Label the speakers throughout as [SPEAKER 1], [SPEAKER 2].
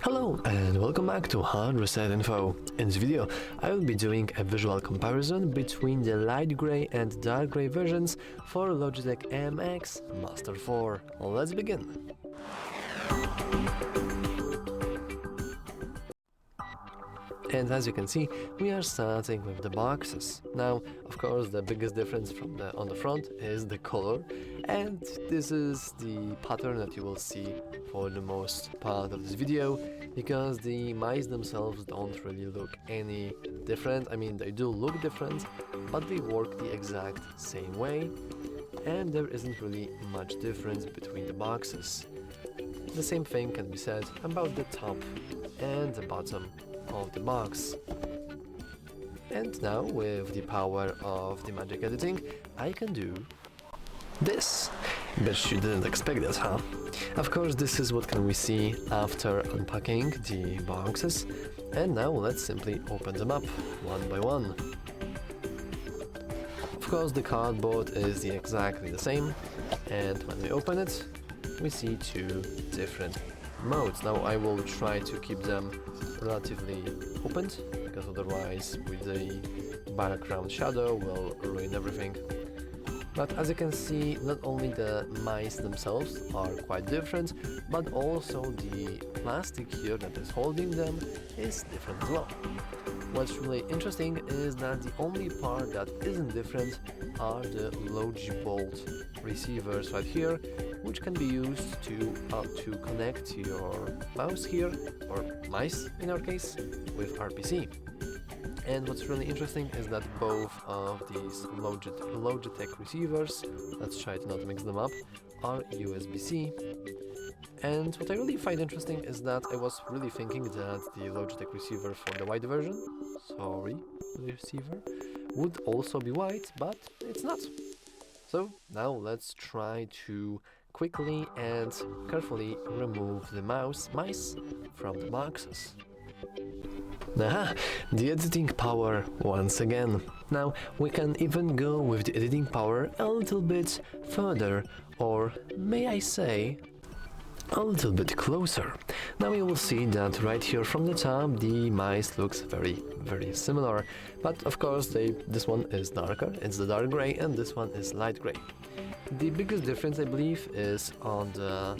[SPEAKER 1] Hello and welcome back to HardReset.Info. In this video, I will be doing a visual comparison between the light gray and dark gray versions for Logitech MX Master 4. Let's begin. And as you can see, we are starting with the boxes. Now, of course, the biggest difference on the front is the color, and this is the pattern that you will see for the most part of this video, because the mice themselves don't really look any different. I mean, they do look different, but they work the exact same way, and there isn't really much difference between the boxes. The same thing can be said about the top and the bottom of the box. And now, with the power of the magic editing, I can do this. Bet you didn't expect that, huh? Of course, this is what can we see after unpacking the boxes. And now let's simply open them up one by one. Of course, the cardboard is exactly the same, and when we open it, we see two different modes. Now I will try to keep them relatively opened, because otherwise with the background shadow will ruin everything. But as you can see, not only the mice themselves are quite different, but also the plastic here that is holding them is different as well. What's really interesting is that the only part that isn't different are the Logibolt receivers right here, which can be used to connect your mouse here, or mice in our case, with RPC. And what's really interesting is that both of these Logitech receivers, let's try to not mix them up, are USB-C. And what I really find interesting is that I was really thinking that the Logitech receiver for the white version, receiver, would also be white, but it's not. So now let's try to quickly and carefully remove the mice from the boxes. Aha! The editing power once again. Now we can even go with the editing power a little bit further, or may I say, a little bit closer. Now you will see that right here from the top the mice looks very similar, but of course this one is darker, it's the dark gray, and this one is light gray. The biggest difference, I believe, is on the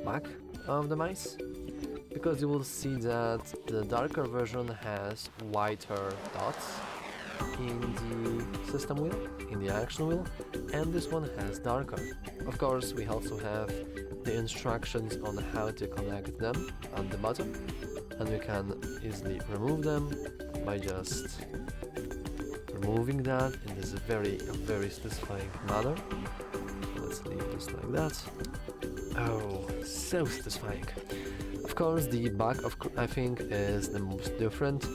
[SPEAKER 1] back of the mice, because you will see that the darker version has whiter dots in the system wheel, in the action wheel, and this one has darker. Of course, we also have the instructions on how to connect them at the bottom, and we can easily remove them by just removing that in this very satisfying manner. Let's leave this like that. Oh, so satisfying. Of course, the back I think is the most different,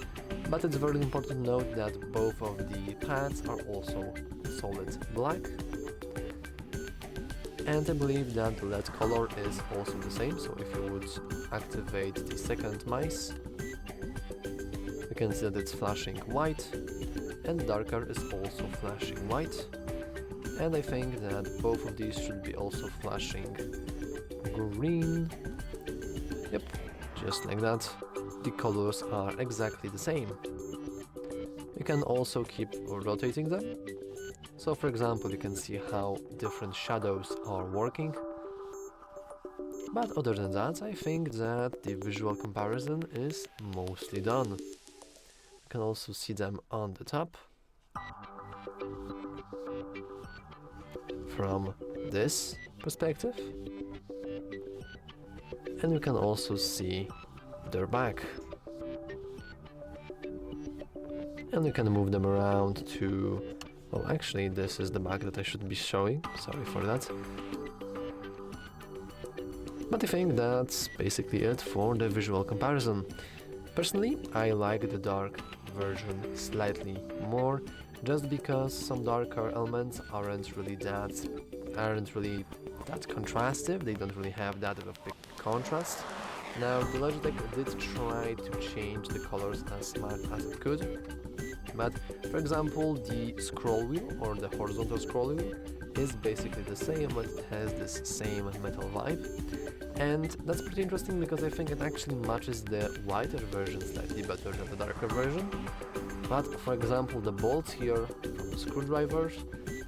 [SPEAKER 1] but it's very important to note that both of the pads are also solid black. And I believe that the LED color is also the same, so if you would activate the second mice, you can see that it's flashing white, and darker is also flashing white. And I think that both of these should be also flashing green. Yep, just like that. The colors are exactly the same. You can also keep rotating them. So for example, you can see how different shadows are working. But other than that, I think that the visual comparison is mostly done. You can also see them on the top from this perspective. And you can also see their back. And you can move them around to... well, actually, this is the back that I should be showing. Sorry for that. But I think that's basically it for the visual comparison. Personally, I like the dark version slightly more, just because some darker elements aren't really that contrastive. They don't really have that of a big contrast. Now, the Logitech did try to change the colors as much as it could, but for example, the scroll wheel, or the horizontal scroll wheel, is basically the same, but it has this same metal vibe. And that's pretty interesting because I think it actually matches the whiter version slightly better than the darker version. But for example, the bolts here from the screwdrivers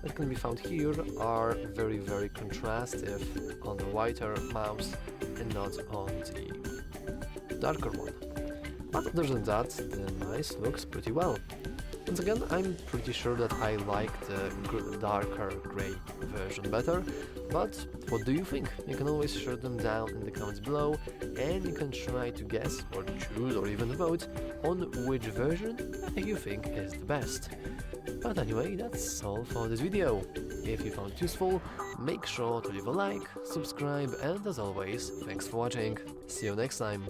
[SPEAKER 1] that can be found here are very contrastive on the whiter mouse and not on the darker one. But other than that, the mice looks pretty well. Once again, I'm pretty sure that I like the darker grey version better, but what do you think? You can always share them down in the comments below, and you can try to guess or choose or even vote on which version you think is the best. But anyway, that's all for this video. If you found it useful, make sure to leave a like, subscribe, and as always, thanks for watching. See you next time.